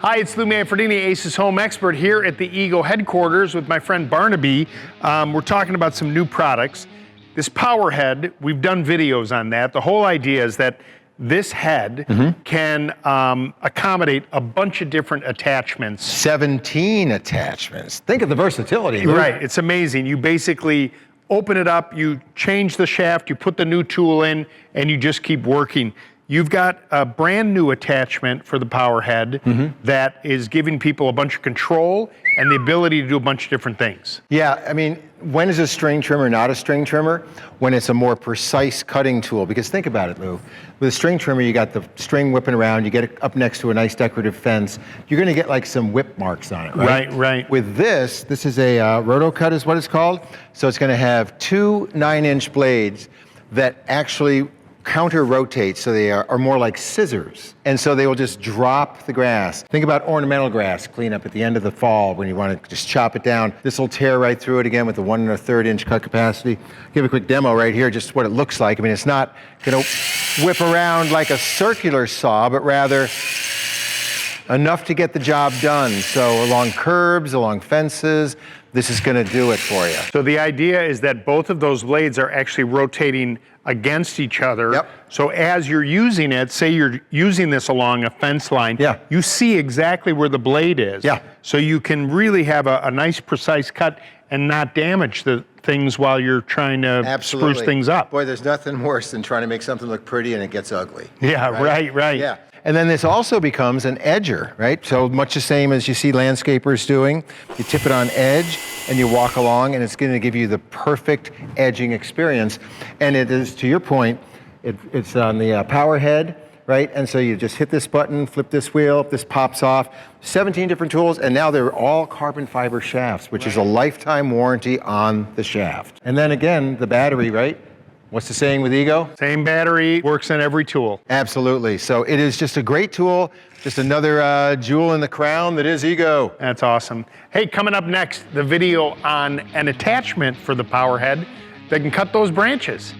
Hi, it's Lou Manfredini, Ace's home expert, here at the Ego headquarters with my friend Barnaby. We're talking about some new products. This power head, we've done videos on that. The whole idea is that this head can accommodate a bunch of different attachments. 17 attachments. Think of the versatility. Right, it's amazing. You basically open it up, you change the shaft, you put the new tool in, and you just keep working. You've got a brand new attachment for the power head that is giving people a bunch of control and the ability to do a bunch of different things. Yeah, I mean, when is a string trimmer not a string trimmer? When it's a more precise cutting tool. Because think about it, Lou. With a string trimmer, you got the string whipping around, you get it up next to a nice decorative fence, you're gonna get like some whip marks on it, right? Right. With this is a roto cut is what it's called. So it's gonna have two 9-inch blades that actually counter-rotate, so they are more like scissors. And so they will just drop the grass. Think about ornamental grass cleanup at the end of the fall when you want to just chop it down. This will tear right through it again with the 1 1/3 inch cut capacity. Give a quick demo right here, just what it looks like. I mean, it's not going to whip around like a circular saw, but rather enough to get the job done. So along curbs, along fences, this is going to do it for you. So the idea is that both of those blades are actually rotating against each other. Yep. So as you're using it, say you're using this along a fence line, you see exactly where the blade is. Yeah. So you can really have a nice precise cut and not damage the things while you're trying to spruce things up. Boy, there's nothing worse than trying to make something look pretty and it gets ugly. Yeah, right. Yeah. And then this also becomes an edger, right? So much the same as you see landscapers doing. You tip it on edge and you walk along and it's going to give you the perfect edging experience. And it is, to your point, it's on the power head, right? And so you just hit this button, flip this wheel, this pops off. 17 different tools, and now they're all carbon fiber shafts, which is a lifetime warranty on the shaft. And then again, the battery, right? What's the saying with Ego? Same battery, works on every tool. Absolutely. So it is just a great tool, just another jewel in the crown that is Ego. That's awesome. Hey, coming up next, the video on an attachment for the power head that can cut those branches.